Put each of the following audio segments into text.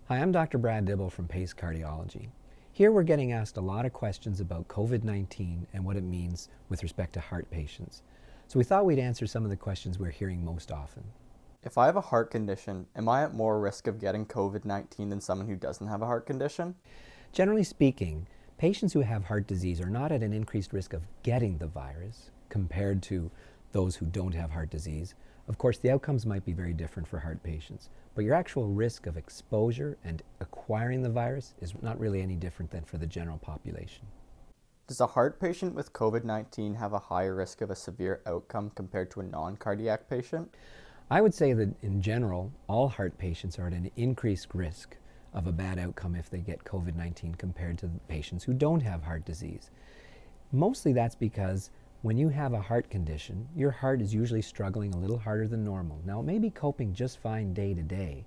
Hi, I'm Dr. Brad Dibble from PACE Cardiology. Here we're getting asked a lot of questions about COVID-19 and what it means with respect to heart patients. So we thought we'd answer some of the questions we're hearing most often. If I have a heart condition, am I at more risk of getting COVID-19 than someone who doesn't have a heart condition? Generally speaking, patients who have heart disease are not at an increased risk of getting the virus compared to those who don't have heart disease. Of course, the outcomes might be very different for heart patients, but your actual risk of exposure and acquiring the virus is not really any different than for the general population. Does a heart patient with COVID-19 have a higher risk of a severe outcome compared to a non-cardiac patient? I would say that in general, all heart patients are at an increased risk of a bad outcome if they get COVID-19 compared to patients who don't have heart disease. Mostly that's because when you have a heart condition, your heart is usually struggling a little harder than normal. Now, it may be coping just fine day to day,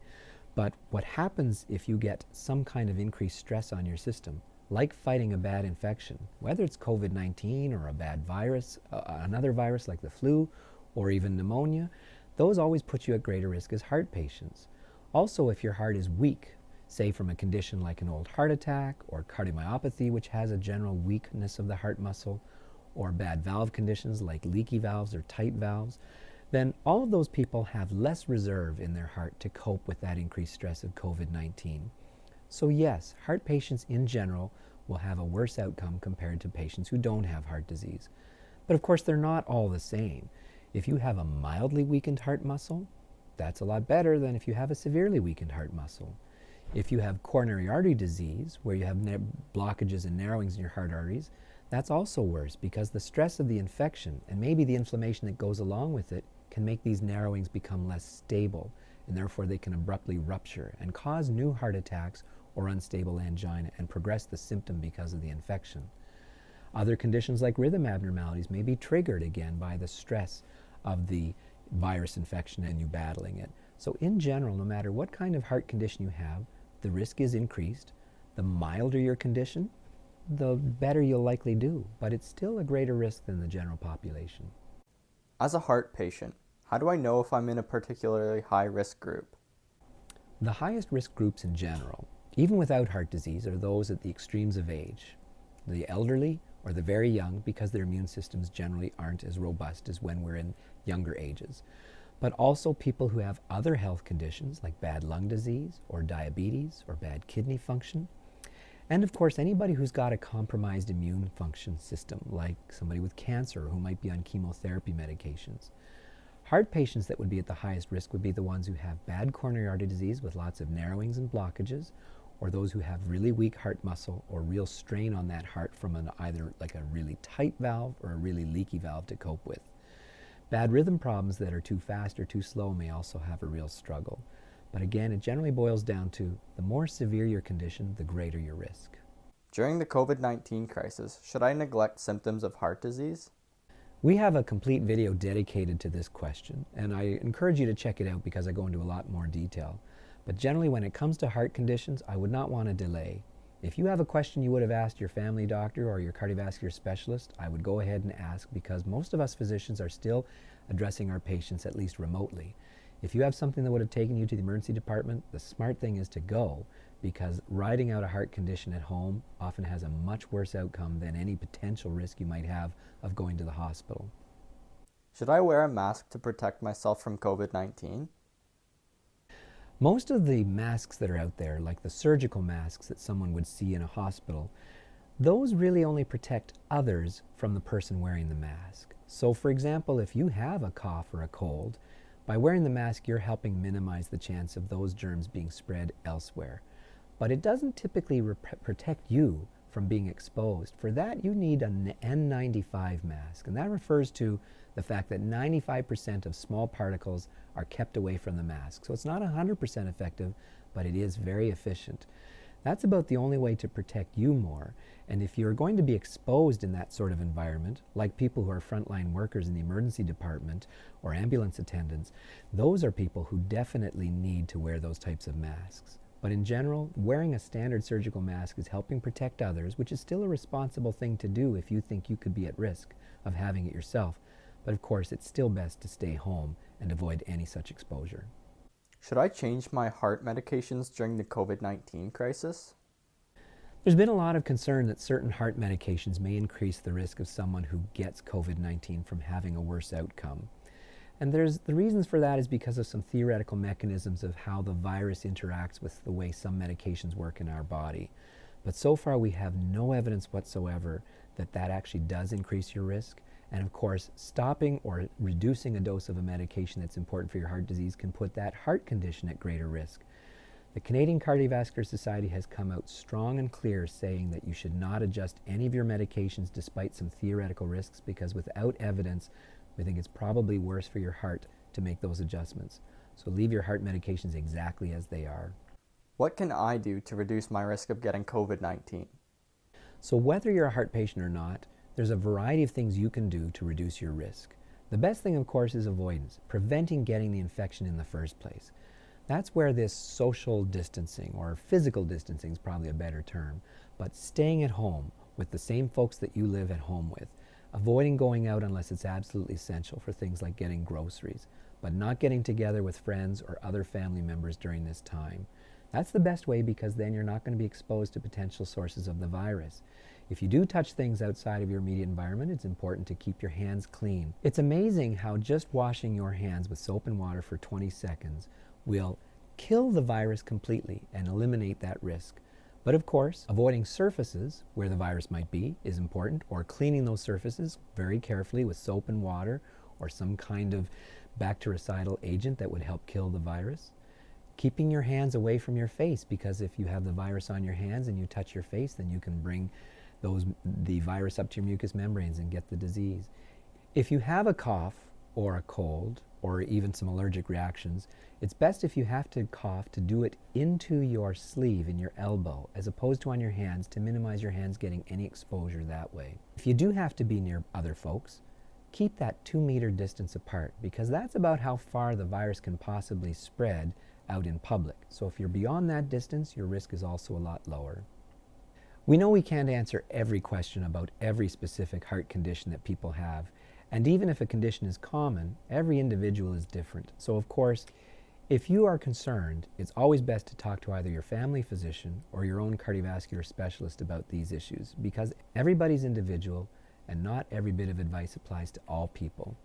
but what happens if you get some kind of increased stress on your system, like fighting a bad infection, whether it's COVID-19 or a bad virus, another virus like the flu, or even pneumonia, those always put you at greater risk as heart patients. Also, if your heart is weak, say from a condition like an old heart attack or cardiomyopathy, which has a general weakness of the heart muscle, or bad valve conditions like leaky valves or tight valves, then all of those people have less reserve in their heart to cope with that increased stress of COVID-19. So yes, heart patients in general will have a worse outcome compared to patients who don't have heart disease. But of course, they're not all the same. If you have a mildly weakened heart muscle, that's a lot better than if you have a severely weakened heart muscle. If you have coronary artery disease, where you have blockages and narrowings in your heart arteries, that's also worse because the stress of the infection and maybe the inflammation that goes along with it can make these narrowings become less stable, and therefore they can abruptly rupture and cause new heart attacks or unstable angina and progress the symptom because of the infection. Other conditions like rhythm abnormalities may be triggered again by the stress of the virus infection and you battling it. So in general, no matter what kind of heart condition you have, the risk is increased. The milder your condition, the better you'll likely do, but it's still a greater risk than the general population. As a heart patient, how do I know if I'm in a particularly high-risk group? The highest risk groups in general, even without heart disease, are those at the extremes of age, the elderly or the very young, because their immune systems generally aren't as robust as when we're in younger ages. But also people who have other health conditions like bad lung disease or diabetes or bad kidney function. And of course, anybody who's got a compromised immune function system, like somebody with cancer who might be on chemotherapy medications. Heart patients that would be at the highest risk would be the ones who have bad coronary artery disease with lots of narrowings and blockages, or those who have really weak heart muscle or real strain on that heart from either like a really tight valve or a really leaky valve to cope with. Bad rhythm problems that are too fast or too slow may also have a real struggle. But again, it generally boils down to the more severe your condition, the greater your risk. During the COVID-19 crisis, should I neglect symptoms of heart disease? We have a complete video dedicated to this question, and I encourage you to check it out because I go into a lot more detail. But generally, when it comes to heart conditions, I would not want to delay. If you have a question you would have asked your family doctor or your cardiovascular specialist, I would go ahead and ask, because most of us physicians are still addressing our patients at least remotely. If you have something that would have taken you to the emergency department, the smart thing is to go, because riding out a heart condition at home often has a much worse outcome than any potential risk you might have of going to the hospital. Should I wear a mask to protect myself from COVID-19? Most of the masks that are out there, like the surgical masks that someone would see in a hospital, those really only protect others from the person wearing the mask. So for example, if you have a cough or a cold, by wearing the mask, you're helping minimize the chance of those germs being spread elsewhere. But it doesn't typically protect you from being exposed. For that, you need an N95 mask, and that refers to the fact that 95% of small particles are kept away from the mask. So it's not 100% effective, but it is very efficient. That's about the only way to protect you more. And if you're going to be exposed in that sort of environment, like people who are frontline workers in the emergency department or ambulance attendants, those are people who definitely need to wear those types of masks. But in general, wearing a standard surgical mask is helping protect others, which is still a responsible thing to do if you think you could be at risk of having it yourself. But of course, it's still best to stay home and avoid any such exposure. Should I change my heart medications during the COVID-19 crisis? There's been a lot of concern that certain heart medications may increase the risk of someone who gets COVID-19 from having a worse outcome. And the reasons for that is because of some theoretical mechanisms of how the virus interacts with the way some medications work in our body. But so far we have no evidence whatsoever that that actually does increase your risk. And of course, stopping or reducing a dose of a medication that's important for your heart disease can put that heart condition at greater risk. The Canadian Cardiovascular Society has come out strong and clear saying that you should not adjust any of your medications despite some theoretical risks, because without evidence, we think it's probably worse for your heart to make those adjustments. So leave your heart medications exactly as they are. What can I do to reduce my risk of getting COVID-19? So whether you're a heart patient or not, there's a variety of things you can do to reduce your risk. The best thing, of course, is avoidance, preventing getting the infection in the first place. That's where this social distancing, or physical distancing is probably a better term, but staying at home with the same folks that you live at home with, avoiding going out unless it's absolutely essential for things like getting groceries, but not getting together with friends or other family members during this time. That's the best way, because then you're not going to be exposed to potential sources of the virus. If you do touch things outside of your immediate environment, it's important to keep your hands clean. It's amazing how just washing your hands with soap and water for 20 seconds will kill the virus completely and eliminate that risk. But of course, avoiding surfaces where the virus might be is important, or cleaning those surfaces very carefully with soap and water or some kind of bactericidal agent that would help kill the virus. Keeping your hands away from your face, because if you have the virus on your hands and you touch your face, then you can bring the virus up to your mucous membranes and get the disease. If you have a cough or a cold or even some allergic reactions, it's best if you have to cough to do it into your sleeve, in your elbow, as opposed to on your hands, to minimize your hands getting any exposure that way. If you do have to be near other folks, keep that 2-meter distance apart, because that's about how far the virus can possibly spread out in public. So if you're beyond that distance, your risk is also a lot lower. We know we can't answer every question about every specific heart condition that people have. And even if a condition is common, every individual is different. So of course, if you are concerned, it's always best to talk to either your family physician or your own cardiovascular specialist about these issues, because everybody's individual and not every bit of advice applies to all people.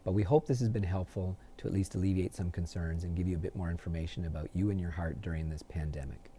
But we hope this has been helpful to at least alleviate some concerns and give you a bit more information about you and your heart during this pandemic.